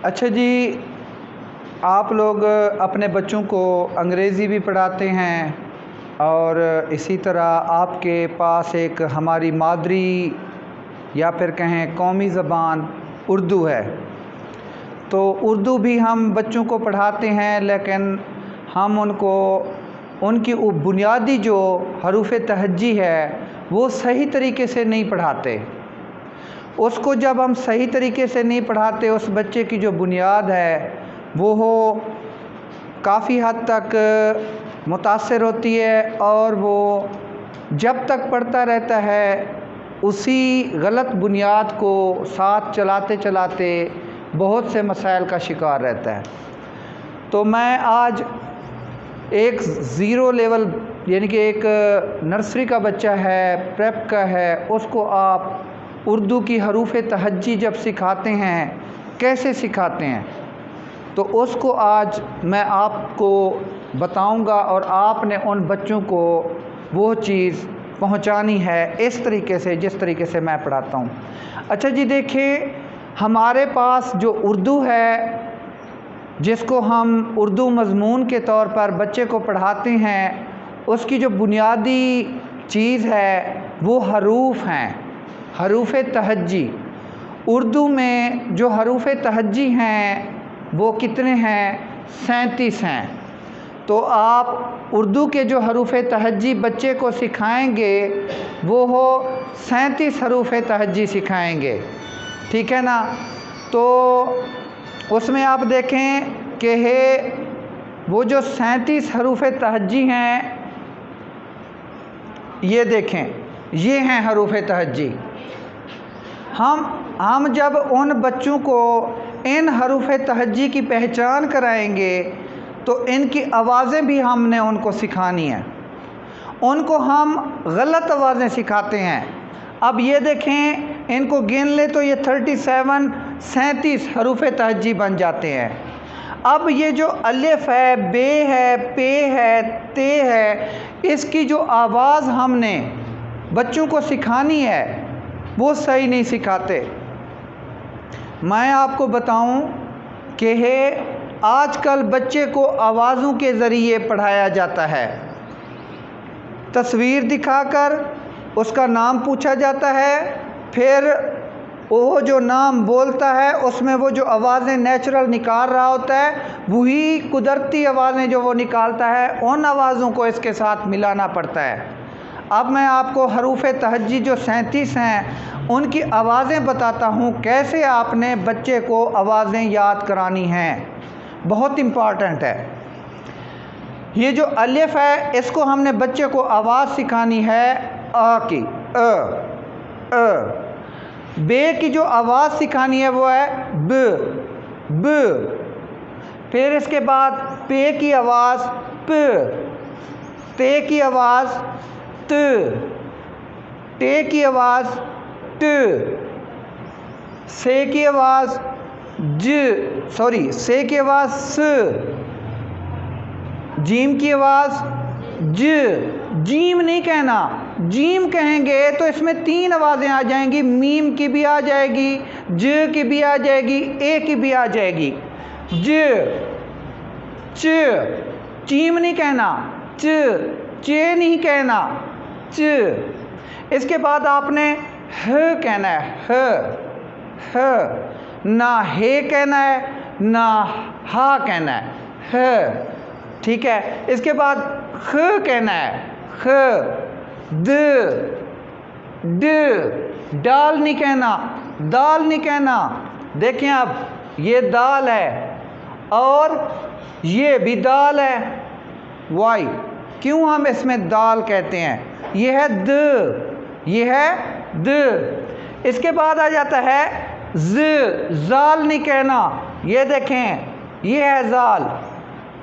अच्छा जी, आप लोग अपने बच्चों को अंग्रेज़ी भी पढ़ाते हैं और इसी तरह आपके पास एक हमारी मादरी या फिर कहें कौमी ज़बान उर्दू है। तो उर्दू भी हम बच्चों को पढ़ाते हैं, लेकिन हम उनको उनकी बुनियादी जो हरूफ़ तहज्जी है वो सही तरीके से नहीं पढ़ाते। उसको जब हम सही तरीके से नहीं पढ़ाते, उस बच्चे की जो बुनियाद है वो काफ़ी हद तक मुतासर होती है और वो जब तक पढ़ता रहता है उसी गलत बुनियाद को साथ चलाते चलाते बहुत से मसाइल का शिकार रहता है। तो मैं आज एक ज़ीरो लेवल यानी कि एक नर्सरी का बच्चा है, प्रेप का है, उसको आप उर्दू की हरूफ़ तहज्जी जब सिखाते हैं, कैसे सिखाते हैं, तो उसको आज मैं आपको बताऊंगा और आपने उन बच्चों को वो चीज़ पहुंचानी है इस तरीके से जिस तरीके से मैं पढ़ाता हूं। अच्छा जी, देखिए, हमारे पास जो उर्दू है जिसको हम उर्दू मज़मून के तौर पर बच्चे को पढ़ाते हैं, उसकी जो बुनियादी चीज़ है वो हरूफ हैं, हरूफ़ तहज्जी। उर्दू में जो हरूफ़ तहज्जी हैं वो कितने हैं? 37 हैं। तो आप उर्दू के जो हरूफ़ तहज्जी बच्चे को सिखाएंगे वो 37 हरूफ़ तहज्जी सिखाएंगे, ठीक है ना। तो उसमें आप देखें कि वो जो 37 हरूफ़ तहज्जी हैं, ये देखें, ये हैं हरूफ़ तहज्जी। हम जब उन बच्चों को इन हरूफ़ तहज्जी की पहचान कराएंगे तो इनकी आवाज़ें भी हमने उनको सिखानी है। उनको हम गलत आवाज़ें सिखाते हैं। अब ये देखें, इनको गिन ले तो ये 37 हरूफ़ तहज्जी बन जाते हैं। अब ये जो अलिफ है, बे है, पे है, ते है, इसकी जो आवाज़ हमने बच्चों को सिखानी है वो सही नहीं सिखाते। मैं आपको बताऊं कि आजकल बच्चे को आवाज़ों के ज़रिए पढ़ाया जाता है। तस्वीर दिखाकर उसका नाम पूछा जाता है, फिर वो जो नाम बोलता है उसमें वो जो आवाज़ें नेचुरल निकाल रहा होता है वही कुदरती आवाज़ें जो वो निकालता है, उन आवाज़ों को इसके साथ मिलाना पड़ता है। अब मैं आपको हरूफ़ तहज्जी जो 37 हैं उनकी आवाज़ें बताता हूँ, कैसे आपने बच्चे को आवाज़ें याद करानी हैं, बहुत इम्पॉर्टेंट है। ये जो अलिफ है इसको हमने बच्चे को आवाज़ सिखानी है अ की, अ। बे की जो आवाज़ सिखानी है वो है ब। फिर इसके बाद पे की आवाज़ प, ते की आवाज़ त, टे की आवाज़ ट, से की आवाज़ से की आवाज़ स, जीम की आवाज़ ज। जीम नहीं कहना, जीम कहेंगे तो इसमें 3 आवाज़ें आ जाएंगी, मीम की भी आ जाएगी, ज की भी आ जाएगी, ए की भी आ जाएगी। ज, च, चीम नहीं कहना, च, चे नहीं कहना, च। इसके बाद आपने ह कहना है, ह, ना हे कहना है ना हा कहना है, ह, ठीक है। इसके बाद ख कहना है, ख, द, ड, डाल नहीं कहना, दाल नहीं कहना। देखें, अब ये दाल है और ये भी दाल है, वाई, क्यों हम इसमें दाल कहते हैं? ये है द, ये है द। इसके बाद आ जाता है ज, जाल नहीं कहना। ये देखें, ये है जाल,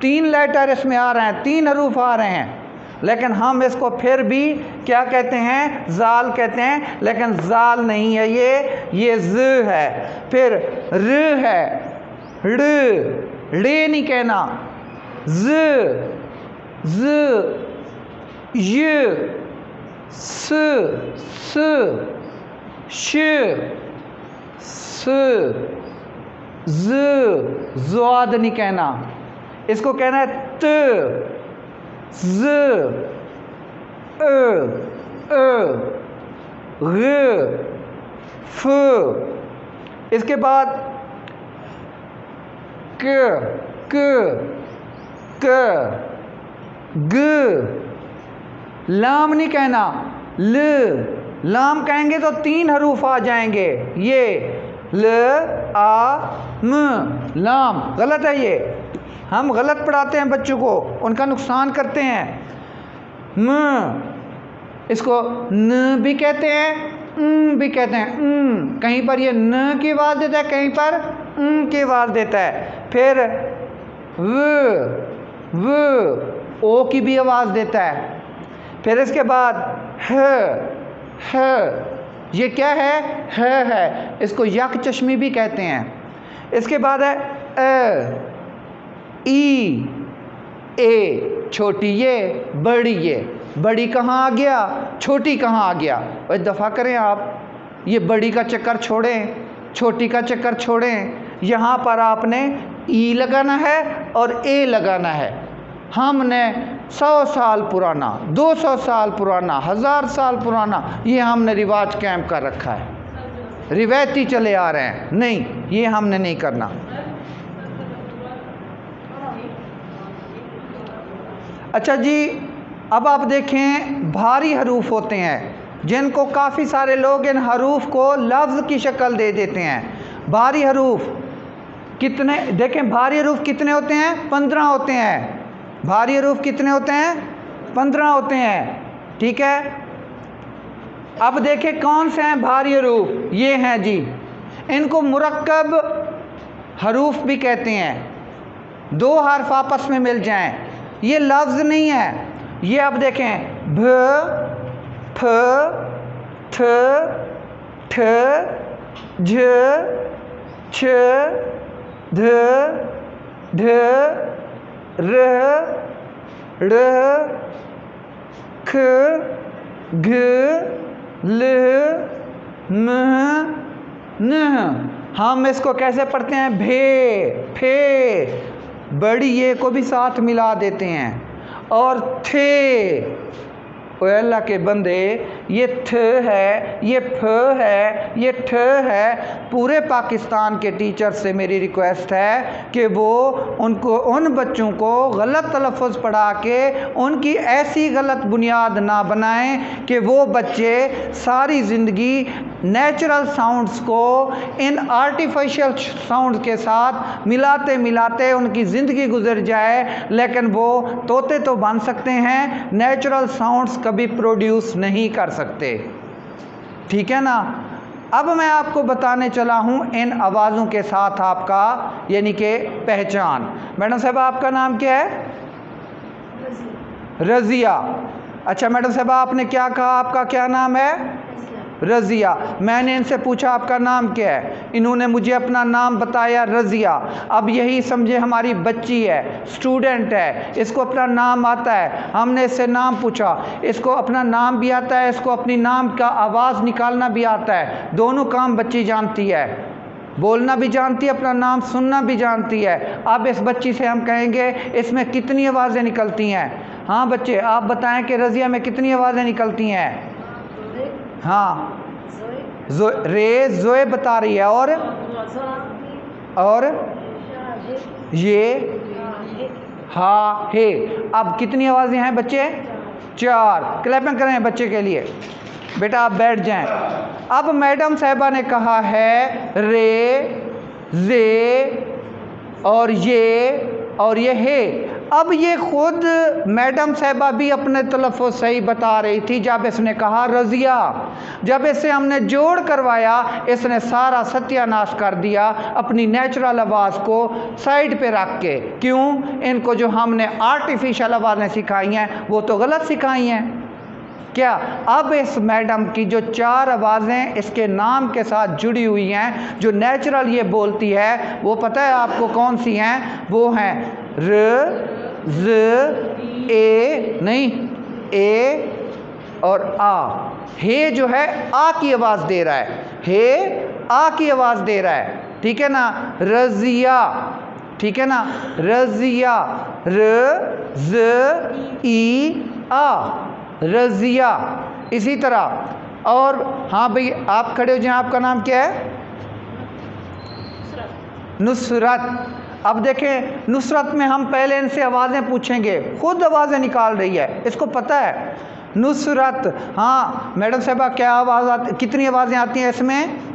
3 लेटर इसमें आ रहे हैं, 3 हरूफ आ रहे हैं, लेकिन हम इसको फिर भी क्या कहते हैं? जाल कहते हैं, लेकिन जाल नहीं है ये ज है। फिर र है, ड़, ड़े नहीं कहना, ज, य, स, श, स, ज़्वाद नहीं कहना, इसको कहना है त, ज़, ग, फ। इसके बाद क, ग। लाम नहीं कहना, लाम कहेंगे तो 3 हरूफ आ जाएंगे, ये ल, आ, म, लाम। गलत है ये, हम गलत पढ़ाते हैं बच्चों को, उनका नुकसान करते हैं। म, इसको न भी कहते हैं, भी कहते हैं। कहीं पर ये न की आवाज़ देता है, कहीं पर की आवाज़ देता है। फिर व, ओ की भी आवाज़ देता है। फिर इसके बाद ह, ये क्या है, इसको यक चश्मी भी कहते हैं। इसके बाद है ई, ए, छोटी ये, बड़ी ये। बड़ी कहाँ आ गया, छोटी कहाँ आ गया? भाई दफ़ा करें आप, ये बड़ी का चक्कर छोड़ें, छोटी का चक्कर छोड़ें। यहाँ पर आपने ई लगाना है और ए लगाना है। हमने 100 साल पुराना, 200 साल पुराना, 1000 साल पुराना ये हमने रिवाज कायम कर रखा है, रिवायती चले आ रहे हैं। नहीं, ये हमने नहीं करना। अच्छा जी, अब आप देखें, भारी हरूफ होते हैं जिनको काफ़ी सारे लोग इन हरूफ को लफ्ज़ की शक्ल दे देते हैं। भारी हरूफ कितने, देखें भारी हरूफ कितने होते हैं? 15 होते हैं। भारी हरूफ कितने होते हैं? 15 होते हैं। ठीक है, अब देखें कौन से हैं भारी हरूफ? ये हैं जी, इनको मुरक्कब हरूफ भी कहते हैं। 2 हर्फ आपस में मिल जाएं, ये लफ्ज़ नहीं है। ये अब देखें, भ, फ, थ, ठ, झ, छ, ध, ढ, र, ड़, ख, घ, ल, म, न। हम इसको कैसे पढ़ते हैं? भे, फे। बड़ी ये को भी साथ मिला देते हैं। और थे, ओए अल्लाह के बंदे, ये थ है, ये फ है, ये ठ है। पूरे पाकिस्तान के टीचर से मेरी रिक्वेस्ट है कि वो उन बच्चों को गलत तलफ़्फ़ुज़ पढ़ा के उनकी ऐसी गलत बुनियाद ना बनाएं कि वो बच्चे सारी ज़िंदगी नेचुरल साउंड्स को इन आर्टिफिशियल साउंड्स के साथ मिलाते मिलाते उनकी ज़िंदगी गुजर जाए, लेकिन वो तोते तो बन सकते हैं, नेचुरल साउंड्स कभी प्रोड्यूस नहीं कर सकते। ठीक है ना? अब मैं आपको बताने चला हूँ इन आवाज़ों के साथ आपका यानी कि पहचान। मैडम साहब आपका नाम क्या है? रज़िया। अच्छा मैडम साहब आपने क्या कहा, आपका क्या नाम है? रज़िया। मैंने इनसे पूछा आपका नाम क्या है, इन्होंने मुझे अपना नाम बताया रज़िया। अब यही समझे हमारी बच्ची है, स्टूडेंट है, इसको अपना नाम आता है। हमने इससे नाम पूछा, इसको अपना नाम भी आता है, इसको अपनी नाम का आवाज़ निकालना भी आता है। दोनों काम बच्ची जानती है, बोलना भी जानती है, अपना नाम सुनना भी जानती है। अब इस बच्ची से हम कहेंगे इसमें कितनी आवाज़ें निकलती हैं? हाँ बच्चे आप बताएं कि रज़िया में कितनी आवाज़ें निकलती हैं? हाँ, रे, जोए बता रही है, और ये, हा, हे। अब कितनी आवाज़ें हैं बच्चे? 4। क्लैपिंग करें बच्चे के लिए। बेटा आप बैठ जाएं। अब मैडम साहिबा ने कहा है रे, जे और ये हे। अब ये खुद मैडम साहिबा भी अपने तलफ़्फ़ुज़ सही बता रही थी जब इसने कहा रज़िया। जब इससे हमने जोड़ करवाया, इसने सारा सत्यानाश कर दिया अपनी नेचुरल आवाज़ को साइड पे रख के। क्यों? इनको जो हमने आर्टिफिशियल आवाज़ें सिखाई हैं वो तो गलत सिखाई हैं। क्या अब इस मैडम की जो 4 आवाज़ें इसके नाम के साथ जुड़ी हुई हैं, जो नेचुरल ये बोलती है, वो पता है आपको कौन सी हैं? वो हैं र, ज, ए नहीं, ए और आ। हे जो है आ की आवाज़ दे रहा है, हे आ की आवाज़ दे रहा है। ठीक है ना, रज़िया, ठीक है ना, रज़िया, र ज़ ई आ, रज़िया। इसी तरह और हाँ भाई आप खड़े हो जाएं, आपका नाम क्या है? नुसरत। अब देखें नुसरत में हम पहले इनसे आवाज़ें पूछेंगे, खुद आवाज़ें निकाल रही है, इसको पता है। नुसरत, हाँ मैडम साहबा क्या आवाज़ आती, कितनी आवाज़ें आती हैं इसमें?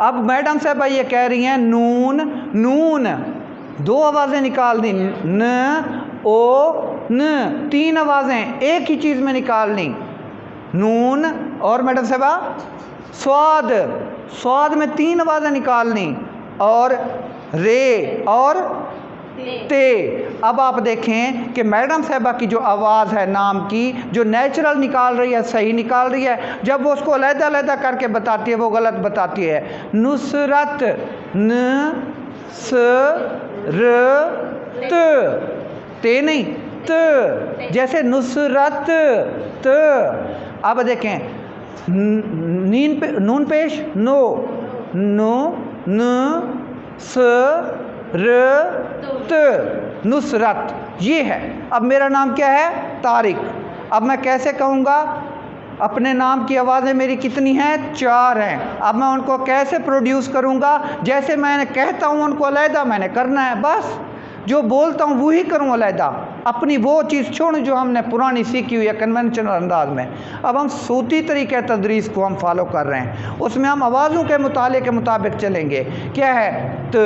अब मैडम साहबा ये कह रही हैं नून, नून, दो आवाज़ें निकाल दी, न ओ न, तीन आवाज़ें एक ही चीज़ में निकालनी, नून और मैडम साहबा स्वाद, स्वाद में तीन आवाज़ें निकालनी, और रे और ते। अब आप देखें कि मैडम साहबा की जो आवाज़ है नाम की, जो नेचुरल निकाल रही है, सही निकाल रही है, जब वो उसको अलग-अलग करके बताती है वो गलत बताती है। नुसरत, न स र त, ते नहीं त, जैसे नुसरत त। अब देखें नून पेश, नो, नो न स र त, नुसरत, ये है। अब मेरा नाम क्या है? तारिक। अब मैं कैसे कहूँगा? अपने नाम की आवाज़ें मेरी कितनी हैं? 4 हैं। अब मैं उनको कैसे प्रोड्यूस करूँगा? जैसे मैंने कहता हूँ उनको अलहदा मैंने करना है, बस जो बोलता हूँ वही करूँ अलहदा, अपनी वो चीज़ छोड़ जो हमने पुरानी सीखी हुई है कन्वेंशनल अंदाज में। अब हम सूती तरीक़े तदरीस को हम फॉलो कर रहे हैं, उसमें हम आवाज़ों के मुताले के मुताबिक चलेंगे। क्या है? त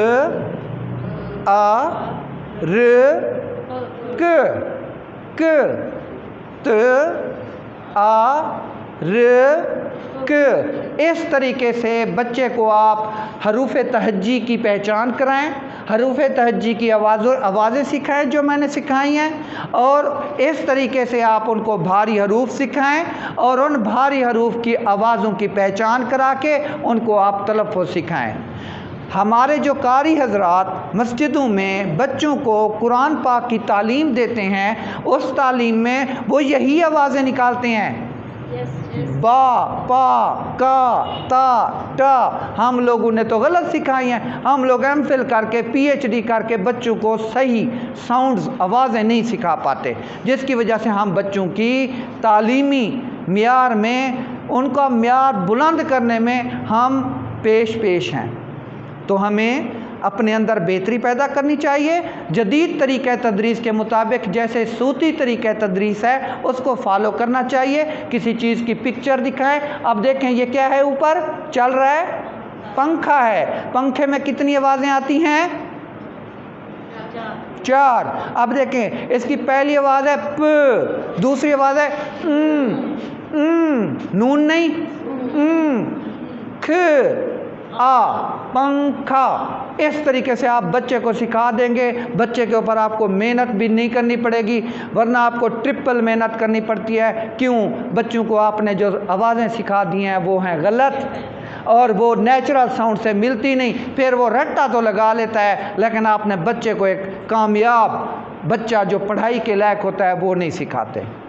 आ र क त आ र क। इस तरीके से बच्चे को आप हरूफ तहज्जी की पहचान कराएं, हरूफ तहज्जी की आवाज़ें सिखाएं जो मैंने सिखाई हैं, और इस तरीके से आप उनको भारी हरूफ सिखाएं और उन भारी हरूफ की आवाज़ों की पहचान करा के उनको आप तलफ़्फ़ुज़ सिखाएं। हमारे जो कारी हज़रात मस्जिदों में बच्चों को कुरान पाक की तालीम देते हैं, उस तालीम में वो यही आवाज़ें निकालते हैं, बा, पा, का, ता, टा। हम लोगों ने तो गलत सिखाई हैं, हम लोग एमफिल करके PhD करके बच्चों को सही साउंड्स आवाज़ें नहीं सिखा पाते, जिसकी वजह से हम बच्चों की तालीमी मियार में, उनका मियार बुलंद करने में हम पेश हैं। तो हमें अपने अंदर बेहतरी पैदा करनी चाहिए, जदीद तरीक़े तदरीस के मुताबिक, जैसे सूती तरीक़े तदरीस है उसको फॉलो करना चाहिए। किसी चीज़ की पिक्चर दिखाएं, अब देखें ये क्या है, ऊपर चल रहा है, पंखा है, पंखे में कितनी आवाज़ें आती हैं? 4। अब देखें इसकी पहली आवाज़ है प, दूसरी आवाज़ है नून नहीं, ख आ, पंखा। इस तरीके से आप बच्चे को सिखा देंगे, बच्चे के ऊपर आपको मेहनत भी नहीं करनी पड़ेगी, वरना आपको ट्रिपल मेहनत करनी पड़ती है। क्यों? बच्चों को आपने जो आवाज़ें सिखा दी हैं वो हैं गलत और वो नेचुरल साउंड से मिलती नहीं, फिर वो रट्टा तो लगा लेता है, लेकिन आपने बच्चे को एक कामयाब बच्चा जो पढ़ाई के लायक होता है वो नहीं सिखाते।